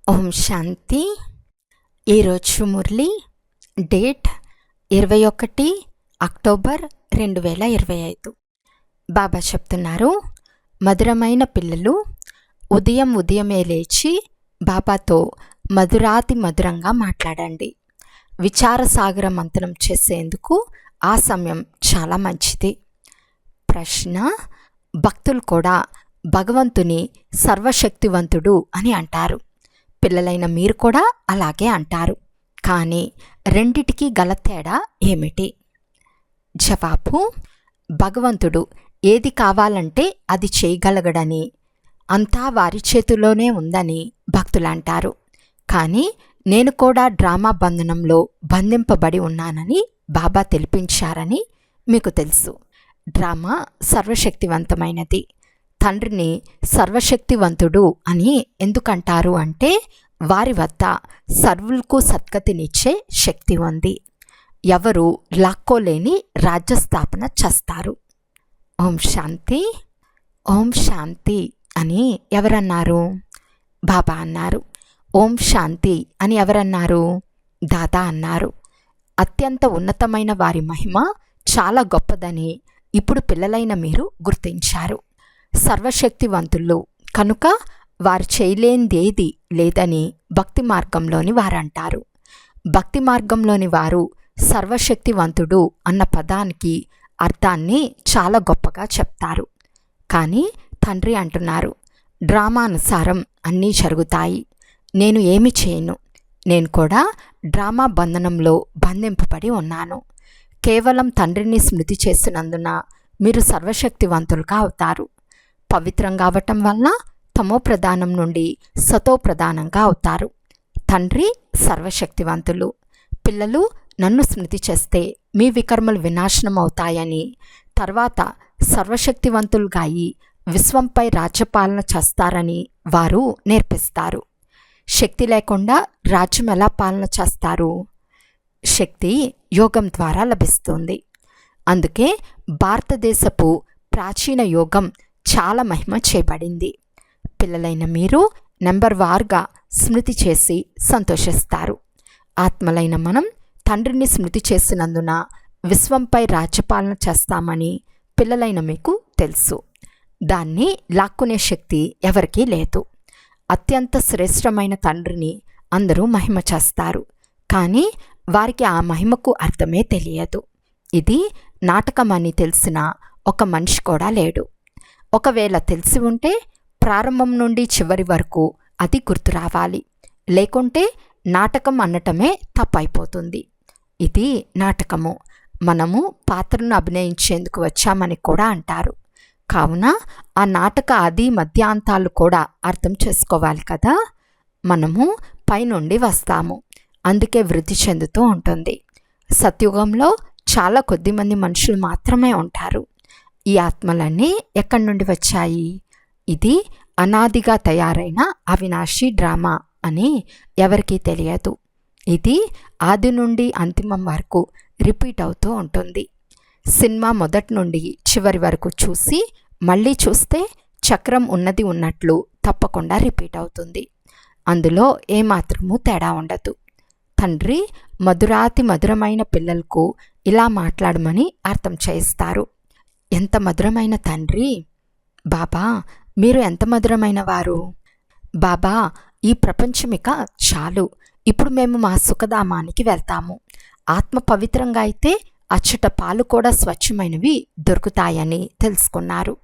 ఓం శాంతి. ఈరోజు Murali date 21 October 2025. బాబా చెప్తున్నారు, మధురమైన పిల్లలు ఉదయమే లేచి బాబాతో మధురాతి మధురంగా మాట్లాడండి. విచారసాగర మంతనం చేసేందుకు ఆ సమయం చాలా మంచిది. ప్రశ్న: భక్తులు కూడా భగవంతుని సర్వశక్తివంతుడు అని అంటారు. పిల్లలైన మీరు కూడా అలాగే అంటారు. కానీ రెండిటికి గల తేడా ఏమిటి? జవాబు: భగవంతుడు ఏది కావాలంటే అది చేయగలగడని, అంతా వారి చేతిలోనే ఉందని భక్తులు అంటారు. కానీ నేను కూడా డ్రామా బంధనంలో బంధింపబడి ఉన్నానని బాబా తెలిపించారని మీకు తెలుసు. డ్రామా సర్వశక్తివంతమైనది. తండ్రిని సర్వశక్తివంతుడు అని ఎందుకంటారు అంటే, వారి వద్ద సర్వులకు సద్గతినిచ్చే శక్తి ఉంది. ఎవరు లాక్కోలేని రాజ్యస్థాపన చేస్తారు. ఓం శాంతి. ఓం శాంతి అని ఎవరన్నారు? బాబా అన్నారు. ఓం శాంతి అని ఎవరన్నారు? దాదా అన్నారు. అత్యంత ఉన్నతమైన వారి మహిమ చాలా గొప్పదని ఇప్పుడు పిల్లలైన మీరు గుర్తించారు. సర్వశక్తివంతులు కనుక వారు చేయలేనిదేది లేదని భక్తి మార్గంలోని వారంటారు. భక్తి మార్గంలోని వారు సర్వశక్తివంతుడు అన్న పదానికి అర్థాన్ని చాలా గొప్పగా చెప్తారు. కానీ తండ్రి అంటున్నారు, డ్రామానుసారం అన్నీ జరుగుతాయి, నేను ఏమి చేయను. నేను కూడా డ్రామా బంధనంలో బంధింపబడి ఉన్నాను. కేవలం తండ్రిని స్మృతి చేసినందున మీరు సర్వశక్తివంతులుగా అవుతారు. పవిత్రంగా అవటం వల్ల తమో ప్రధానం నుండి సతో ప్రధానంగా అవుతారు. తండ్రి సర్వశక్తివంతులు. పిల్లలు నన్ను స్మృతి చేస్తే మీ వికర్మలు వినాశనం అవుతాయని, తర్వాత సర్వశక్తివంతులుగా అయి విశ్వంపై రాజ్యపాలన చేస్తారని వారు నేర్పిస్తారు. శక్తి లేకుండా రాజ్యం ఎలా పాలన చేస్తారు? శక్తి యోగం ద్వారా లభిస్తుంది. అందుకే భారతదేశపు ప్రాచీన యోగం చాలా మహిమ చేయబడింది. పిల్లలైన మీరు నెంబర్ వార్గా స్మృతి చేసి సంతోషిస్తారు. ఆత్మలైన మనం తండ్రిని స్మృతి చేసినందున విశ్వంపై రాజ్యపాలన చేస్తామని పిల్లలైన మీకు తెలుసు. దాన్ని లాక్కునే శక్తి ఎవరికీ లేదు. అత్యంత శ్రేష్టమైన తండ్రిని అందరూ మహిమ చేస్తారు. కానీ వారికి ఆ మహిమకు అర్థమే తెలియదు. ఇది నాటకమని తెలిసిన ఒక మనిషి కూడా లేడు. ఒకవేళ తెలిసి ఉంటే ప్రారంభం నుండి చివరి వరకు అది గుర్తు రావాలి. లేకుంటే నాటకం అనటమే తప్పైపోతుంది. ఇది నాటకము. మనము పాత్రను అభినయించేందుకు వచ్చామని కూడా అంటారు. కావున ఆ నాటక ఆది మధ్యాంతాలు కూడా అర్థం చేసుకోవాలి కదా. మనము పైనుండి వస్తాము, అందుకే వృద్ధి చెందుతూ ఉంటుంది. సత్యుగంలో చాలా కొద్దిమంది మనుషులు మాత్రమే ఉంటారు. ఈ ఆత్మలన్నీ ఎక్కడి నుండి వచ్చాయి? ఇది అనాదిగా తయారైన అవినాశి డ్రామా అని ఎవరికీ తెలియదు. ఇది ఆది నుండి అంతిమం వరకు రిపీట్ అవుతూ ఉంటుంది. సినిమా మొదటి నుండి చివరి వరకు చూసి మళ్ళీ చూస్తే చక్రం ఉన్నది ఉన్నట్లు తప్పకుండా రిపీట్ అవుతుంది. అందులో ఏమాత్రమూ తేడా ఉండదు. తండ్రి మధురాతి మధురమైన పిల్లలకు ఇలా మాట్లాడమని అర్థం చేయిస్తారు. ఎంత మధురమైన తండ్రి! బాబా, మీరు ఎంత మధురమైన వారు! బాబా, ఈ ప్రపంచమిక చాలు, ఇప్పుడు మేము మా సుఖధామానికి వెళ్తాము. ఆత్మ పవిత్రంగా అయితే అచ్చట పాలు కూడా స్వచ్ఛమైనవి దొరుకుతాయని తెలుసుకున్నారు.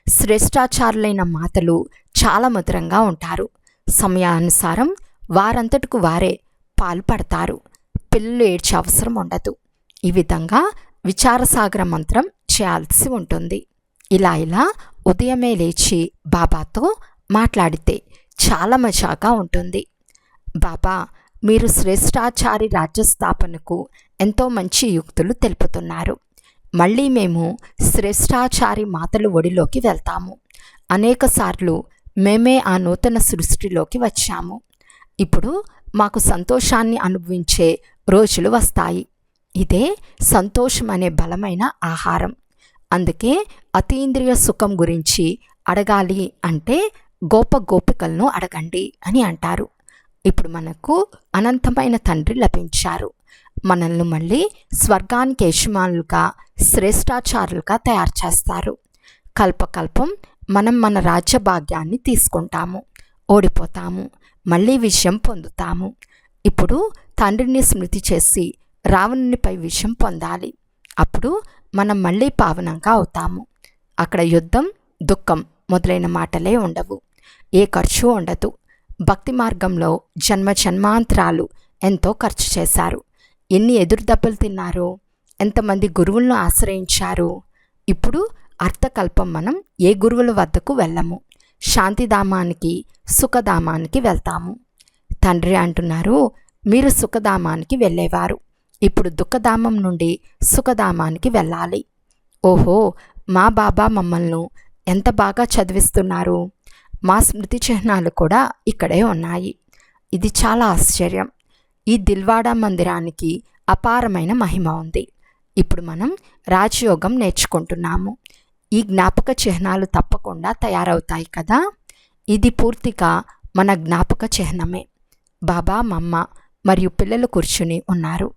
శ్రేష్టాచారులైన మాతలు చాలా మధురంగా ఉంటారు. సమయానుసారం వారంతటకు వారే పాలు పడతారు. పిల్లలు ఏడ్చే అవసరం ఉండదు. ఈ విధంగా విచారసాగర మంత్రం చేయాల్సి ఉంటుంది. ఇలా ఉదయమే లేచి బాబాతో మాట్లాడితే చాలా మజాగా ఉంటుంది. బాబా, మీరు శ్రేష్టాచారి రాజ్యస్థాపనకు ఎంతో మంచి యుక్తులు తెలుపుతున్నారు. మళ్ళీ మేము శ్రేష్టాచారి మాతలు ఒడిలోకి వెళ్తాము. అనేకసార్లు మేమే ఆ నూతన సృష్టిలోకి వచ్చాము. ఇప్పుడు మాకు సంతోషాన్ని అనుభవించే రోజులు వస్తాయి. ఇదే సంతోషం అనే బలమైన ఆహారం. అందుకే అతీంద్రియ సుఖం గురించి అడగాలి అంటే గోపికలను అడగండి అని అంటారు. ఇప్పుడు మనకు అనంతమైన తండ్రి లభించారు. మనల్ని మళ్ళీ స్వర్గానికి యజమానులుగా, శ్రేష్టాచారులుగా తయారు చేస్తారు. కల్పకల్పం మనం మన రాజ్య భాగ్యాన్ని తీసుకుంటాము, ఓడిపోతాము, మళ్ళీ విజయం పొందుతాము. ఇప్పుడు తండ్రిని స్మృతి చేసి రావణునిపై విజయం పొందాలి. అప్పుడు మనం మళ్ళీ పావనంగా అవుతాము. అక్కడ యుద్ధం, దుఃఖం మొదలైన మాటలే ఉండవు. ఏ ఖర్చు ఉండదు. భక్తి మార్గంలో జన్మాంతరాలు ఎంతో ఖర్చు చేశారు. ఎన్ని ఎదురుదెబ్బలు తిన్నారు, ఎంతమంది గురువులను ఆశ్రయించారు. ఇప్పుడు అర్థకల్పం మనం ఏ గురువుల వద్దకు వెళ్ళము, శాంతిధామానికి, సుఖధామానికి వెళ్తాము. తండ్రి అంటున్నారు, మీరు సుఖధామానికి వెళ్ళేవారు, ఇప్పుడు దుఃఖధామం నుండి సుఖధామానికి వెళ్ళాలి. ఓహో, మా బాబా మమ్మల్ని ఎంత బాగా చదివిస్తున్నారు. మా స్మృతి చిహ్నాలు కూడా ఇక్కడే ఉన్నాయి. ఇది చాలా ఆశ్చర్యం. ఈ దిల్వాడా మందిరానికి అపారమైన మహిమ ఉంది. ఇప్పుడు మనం రాజయోగం నేర్చుకుంటున్నాము. ఈ జ్ఞాపక చిహ్నాలు తప్పకుండా తయారవుతాయి కదా. ఇది పూర్తిగా మన జ్ఞాపక చిహ్నమే. బాబా, మమ్మ మరియు పిల్లలు కూర్చుని ఉన్నారు.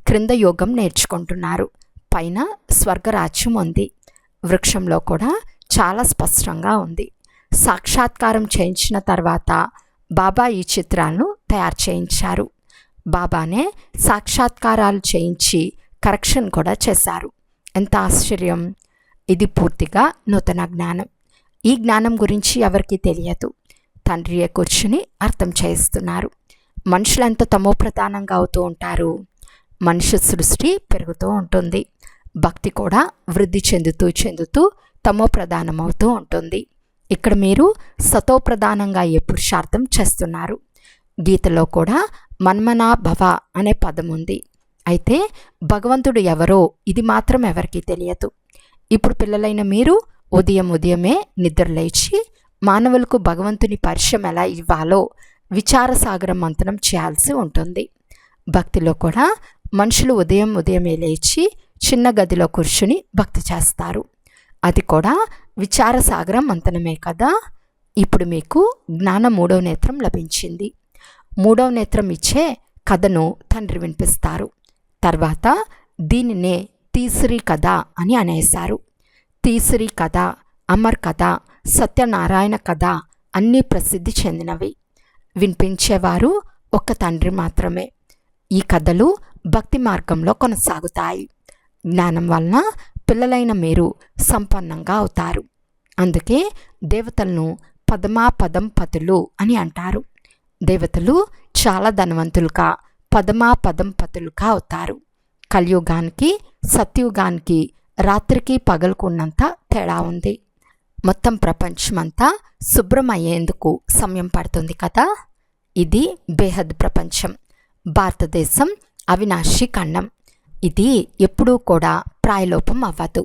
క్రింద యోగం నేర్చుకుంటున్నారు. పైన స్వర్గరాజ్యం ఉంది. వృక్షంలో కూడా చాలా స్పష్టంగా ఉంది. సాక్షాత్కారం చేయించిన తర్వాత బాబా ఈ చిత్రాలను తయారు చేయించారు. బాబానే సాక్షాత్కారాలు చేయించి కరెక్షన్ కూడా చేశారు. ఎంత ఆశ్చర్యం! ఇది పూర్తిగా నూతన జ్ఞానం. ఈ జ్ఞానం గురించి ఎవరికీ తెలియదు. తండ్రియే కూర్చుని అర్థం చేయిస్తున్నారు. మనుషులు ఎంత తమోప్రధానంగా అవుతూ ఉంటారు. మనుష్య సృష్టి పెరుగుతూ ఉంటుంది. భక్తి కూడా వృద్ధి చెందుతూ తమోప్రధానం అవుతూ ఉంటుంది. ఇక్కడ మీరు సతోప్రధానంగా ఏ పురుషార్థం చేస్తున్నారు. గీతలో కూడా మన్మనా భవ అనే పదం ఉంది. అయితే భగవంతుడు ఎవరో ఇది మాత్రం ఎవరికీ తెలియదు. ఇప్పుడు పిల్లలైన మీరు ఉదయమే నిద్రలేచి మానవులకు భగవంతుని పరిచయం ఎలా ఇవ్వాలో విచారసాగర మంథనం చేయాల్సి ఉంటుంది. భక్తిలో కూడా మనుషులు ఉదయమే లేచి చిన్న గదిలో కూర్చుని భక్తి చేస్తారు. అది కూడా విచారసాగర మంథనమే కదా. ఇప్పుడు మీకు జ్ఞాన 3వ నేత్రం లభించింది. 3వ నేత్రం ఇచ్చే కథను తండ్రి వినిపిస్తారు. తర్వాత దీనినే తీసరి కథ అని అనేశారు. తీసరి కథ, అమర్ కథ, సత్యనారాయణ కథ అన్నీ ప్రసిద్ధి చెందినవి. వినిపించేవారు ఒక్క తండ్రి మాత్రమే. ఈ కథలు భక్తి మార్గంలో కొనసాగుతాయి. జ్ఞానం వలన పిల్లలైన మీరు సంపన్నంగా అవుతారు. అందుకే దేవతలను పదమాపదం పతులు అని అంటారు. దేవతలు చాలా ధనవంతులుగా పదమాపదం పతులుగా అవుతారు. కలియుగానికి సత్యుగానికి రాత్రికి పగలుకున్నంత తేడా ఉంది. మొత్తం ప్రపంచమంతా శుభ్రమయ్యేందుకు సమయం పడుతుంది కదా. ఇది బేహద్ ప్రపంచం. భారతదేశం అవినాశి ఖండం. ఇది ఎప్పుడూ కూడా ప్రాయలోపం అవ్వదు.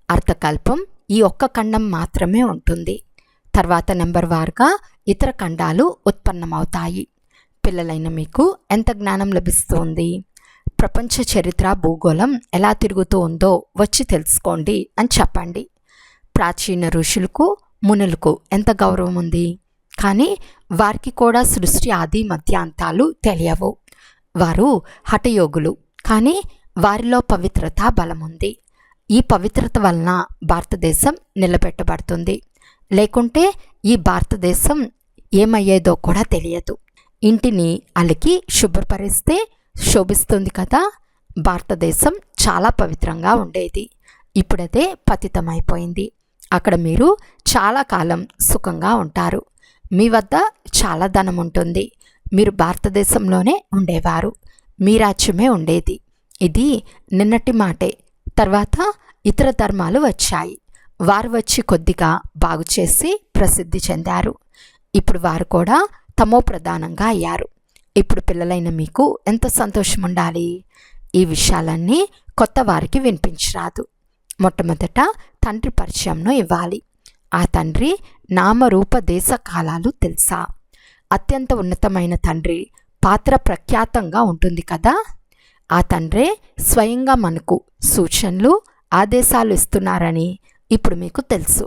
అర్థకల్పం ఈ ఒక్క ఖండం మాత్రమే ఉంటుంది. తర్వాత నెంబర్ వారుగా ఇతర ఖండాలు ఉత్పన్నమవుతాయి. పిల్లలైన మీకు ఎంత జ్ఞానం లభిస్తుంది? ప్రపంచ చరిత్ర, భూగోళం ఎలా తిరుగుతూ ఉందో వచ్చి తెలుసుకోండి అని చెప్పండి. ప్రాచీన ఋషులకు, మునులకు ఎంత గౌరవం ఉంది. కానీ వారికి కూడా సృష్టి ఆది మధ్యాంతాలు తెలియవు. వారు హఠయోగులు. కానీ వారిలో పవిత్రత బలముంది. ఈ పవిత్రత వలన భారతదేశం నిలబెట్టబడుతుంది. లేకుంటే ఈ భారతదేశం ఏమయ్యేదో కూడా తెలియదు. ఇంటిని అలికి శుభ్రపరిస్తే శోభిస్తుంది కదా. భారతదేశం చాలా పవిత్రంగా ఉండేది. ఇప్పుడదే పతితమైపోయింది. అక్కడ మీరు చాలా కాలం సుఖంగా ఉంటారు. మీ వద్ద చాలా ధనం ఉంటుంది. మీరు భారతదేశంలోనే ఉండేవారు. మీ రాజ్యమే ఉండేది. ఇది నిన్నటి మాటే. తర్వాత ఇతర ధర్మాలు వచ్చాయి. వారు వచ్చి కొద్దిగా బాగు చేసి ప్రసిద్ధి చెందారు. ఇప్పుడు వారు కూడా తమో ప్రధానంగా అయ్యారు. ఇప్పుడు పిల్లలైన మీకు ఎంత సంతోషం ఉండాలి. ఈ విషయాలన్నీ కొత్త వారికి వినిపించరాదు. మొట్టమొదట తండ్రి పరిచయంను ఇవ్వాలి. ఆ తండ్రి నామరూప దేశ కాలాలు తెలుసా? అత్యంత ఉన్నతమైన తండ్రి పాత్ర ప్రఖ్యాతంగా ఉంటుంది కదా. ఆ తండ్రే స్వయంగా మనకు సూచనలు, ఆదేశాలు ఇస్తున్నారని ఇప్పుడు మీకు తెలుసు.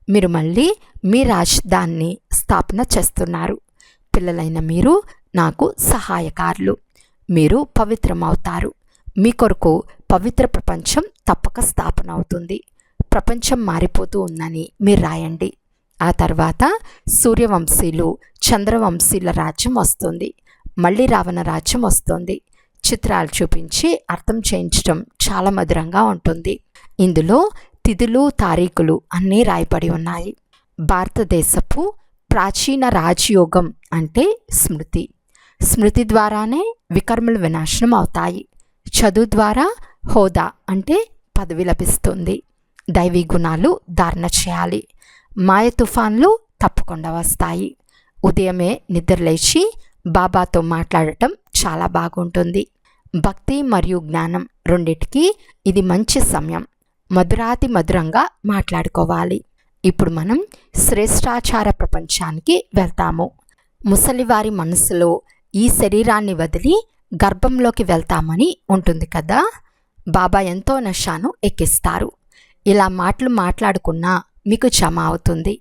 మీరు మళ్ళీ మీ రాజధానిని స్థాపన చేస్తున్నారు. పిల్లలైన మీరు నాకు సహాయకారులు. మీరు పవిత్రమవుతారు. మీ కొరకు పవిత్ర ప్రపంచం తప్పక స్థాపన అవుతుంది. ప్రపంచం మారిపోతూ ఉందని మీరు రాయండి. ఆ తర్వాత సూర్యవంశీలు చంద్రవంశీల రాజ్యం వస్తుంది. మళ్ళీ రావణ రాజ్యం వస్తుంది. చిత్రాలు చూపించి అర్థం చేయించడం చాలా మధురంగా ఉంటుంది. ఇందులో తిథులు తారీఖులు అన్నీ రాయబడి ఉన్నాయి. భారతదేశపు ప్రాచీన రాజయోగం అంటే స్మృతి. స్మృతి ద్వారానే వికర్మలు వినాశనం అవుతాయి. చదువు ద్వారా హోదా అంటే పదవి లభిస్తుంది. దైవీ గుణాలు ధారణ చేయాలి. మాయ తుఫాన్లు తప్పకుండా వస్తాయి. ఉదయమే నిద్రలేచి బాబాతో మాట్లాడటం చాలా బాగుంటుంది. భక్తి మరియు జ్ఞానం రెండిటికి ఇది మంచి సమయం. మధురాతి మధురంగా మాట్లాడుకోవాలి. ఇప్పుడు మనం శ్రేష్టాచార ప్రపంచానికి వెళ్తాము. ముసలివారి మనసులో ఈ శరీరాన్ని వదిలి గర్భంలోకి వెళ్తామని ఉంటుంది కదా. బాబా ఎంతో నషాను ఎక్కిస్తారు. ఇలా మాటలు మాట్లాడుకున్నా మీకు క్షమ అవుతుంది.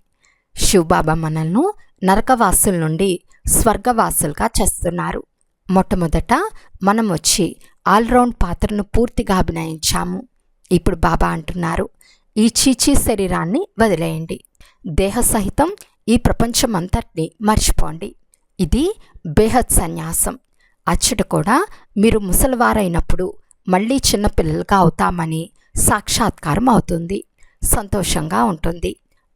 శివబాబా మనల్ని నరకవాసుల నుండి స్వర్గవాసులుగా చేస్తున్నారు. మొట్టమొదట మనం వచ్చి ఆల్రౌండ్ పాత్రను పూర్తిగా అభినయించాము. ఇప్పుడు బాబా అంటున్నారు, ఈ చీచీ శరీరాన్ని వదిలేయండి. దేహ సహితం ఈ ప్రపంచమంతటిని మర్చిపోండి. ఇది బేహద్ సన్యాసం. అచ్చట కూడా మీరు ముసలివారైనప్పుడు మళ్ళీ చిన్నపిల్లలుగా అవుతామని సాక్షాత్కారం అవుతుంది. సంతోషంగా ఉంటుంది.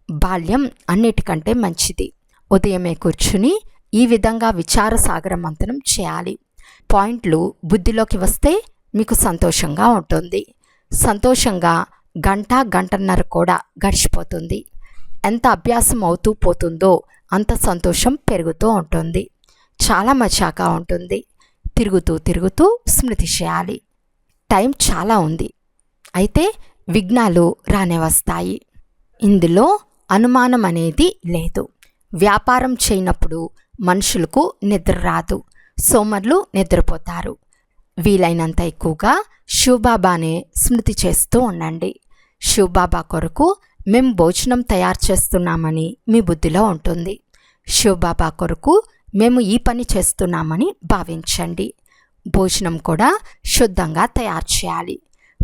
బాల్యం అన్నిటికంటే మంచిది. ఉదయమే కూర్చుని ఈ విధంగా విచార సాగర మంథనం చేయాలి. పాయింట్లు బుద్ధిలోకి వస్తే మీకు సంతోషంగా ఉంటుంది. సంతోషంగా గంటన్నర కూడా గడిచిపోతుంది. ఎంత అభ్యాసం అవుతూ పోతుందో అంత సంతోషం పెరుగుతూ ఉంటుంది. చాలా మజాగా ఉంటుంది. తిరుగుతూ స్మృతి చేయాలి. టైం చాలా ఉంది. అయితే విఘ్నాలు రానే వస్తాయి. ఇందులో అనుమానం అనేది లేదు. వ్యాపారం చేయనప్పుడు మనుషులకు నిద్ర రాదు. సోమరులు నిద్రపోతారు. వీలైనంత ఎక్కువగా శివబాబానే స్మృతి చేస్తూ ఉండండి. శివబాబా కొరకు మేము భోజనం తయారు చేస్తున్నామని మీ బుద్ధిలో ఉంటుంది. శివబాబా కొరకు మేము ఈ పని చేస్తున్నామని భావించండి. భోజనం కూడా శుద్ధంగా తయారు చేయాలి.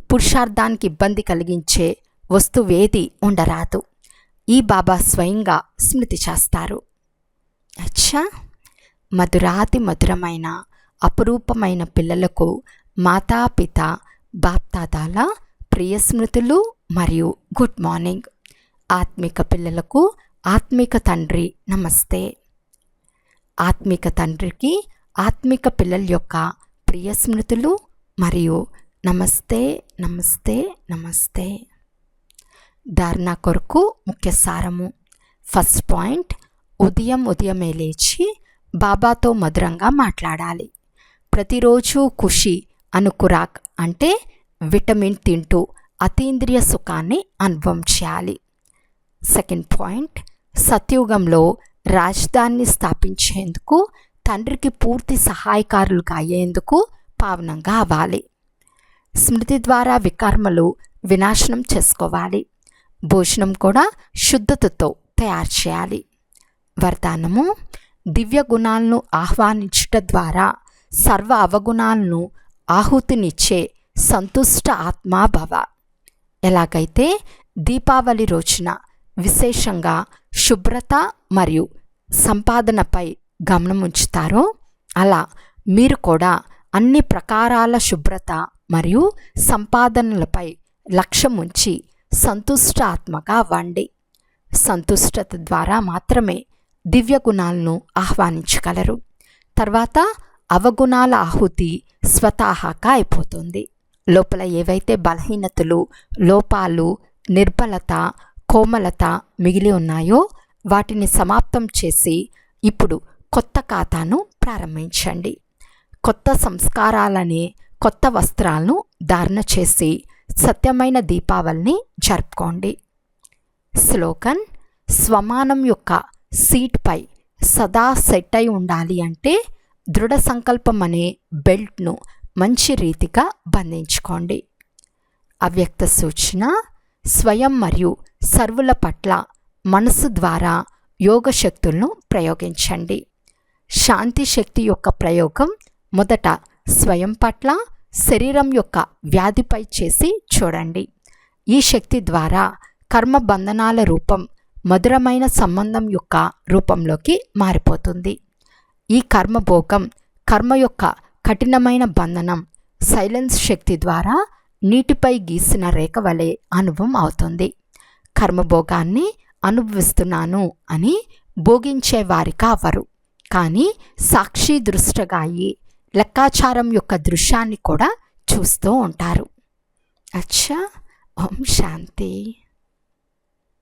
పురుషార్థానికి ఇబ్బంది కలిగించే వస్తువేది ఉండరాదు. ఈ బాబా స్వయంగా స్మృతి చేస్తారు. అచ్చా, మధురాతి మధురమైన అపురూపమైన పిల్లలకు మాతాపిత బాప్దాదాల ప్రియ స్మృతులు మరియు గుడ్ మార్నింగ్. ఆత్మిక పిల్లలకు ఆత్మిక తండ్రి నమస్తే. ఆత్మిక తండ్రికి ఆత్మిక పిల్లల యొక్క ప్రియ స్మృతులు మరియు నమస్తే నమస్తే నమస్తే. ధారణ కొరకు ముఖ్య సారము. ఫస్ట్ పాయింట్, ఉదయమే లేచి బాబాతో మధురంగా మాట్లాడాలి. ప్రతిరోజు ఖుషి అను ఖురాక్ అంటే విటమిన్ తింటూ అతీంద్రియ సుఖాన్ని అనుభవం చేయాలి. సెకండ్ పాయింట్, సత్యుగంలో రాజధానిని స్థాపించేందుకు తండ్రికి పూర్తి సహాయకారులుగా అయ్యేందుకు పావనంగా అవ్వాలి. స్మృతి ద్వారా వికర్మలు వినాశనం చేసుకోవాలి. భోజనం కూడా శుద్ధతతో తయారు చేయాలి. వరదానము, దివ్య గుణాలను ఆహ్వానించుట ద్వారా సర్వ అవగుణాలను ఆహుతినిచ్చే సంతుష్ట ఆత్మాభవ. ఎలాగైతే దీపావళి రోజున విశేషంగా శుభ్రత మరియు సంపాదనపై గమనం ఉంచుతారో అలా మీరు కూడా అన్ని ప్రకారాల శుభ్రత మరియు సంపాదనలపై లక్ష్యం ఉంచి సంతుష్ట ఆత్మగా అవ్వండి. సంతుష్టత ద్వారా మాత్రమే దివ్య గుణాలను ఆహ్వానించగలరు. తర్వాత అవగుణాల ఆహుతి స్వతహాగా అయిపోతుంది. లోపల ఏవైతే బలహీనతలు, లోపాలు, నిర్బలత, కోమలత మిగిలి ఉన్నాయో వాటిని సమాప్తం చేసి ఇప్పుడు కొత్త ఖాతాను ప్రారంభించండి. కొత్త సంస్కారాలనే కొత్త వస్త్రాలను ధారణ చేసి సత్యమైన దీపావళిని జరుపుకోండి. స్లోగన్, స్వమానం యొక్క సీట్పై సదా సెట్ అయి ఉండాలి అంటే దృఢ సంకల్పం అనే బెల్ట్ను మంచి రీతిగా బంధించుకోండి. అవ్యక్త సూచన, స్వయం మరియు సర్వుల పట్ల మనసు ద్వారా యోగ శక్తులను ప్రయోగించండి. శాంతి శక్తి యొక్క ప్రయోగం మొదట స్వయం పట్ల, శరీరం యొక్క వ్యాధిపై చేసి చూడండి. ఈ శక్తి ద్వారా కర్మ బంధనాల రూపం మధురమైన సంబంధం యొక్క రూపంలోకి మారిపోతుంది. ఈ కర్మభోగం కర్మ యొక్క కఠినమైన బంధనం సైలెన్స్ శక్తి ద్వారా నీటిపై గీసిన రేఖ వలె అనుభవం అవుతుంది. కర్మభోగాన్ని అనుభవిస్తున్నాను అని భోగించే వారిగా అవ్వరు, కానీ సాక్షి దృష్టగా అయ్యి లెక్కాచారం యొక్క దృశ్యాన్ని కూడా చూస్తూ ఉంటారు. అచ్చా, ఓం శాంతి.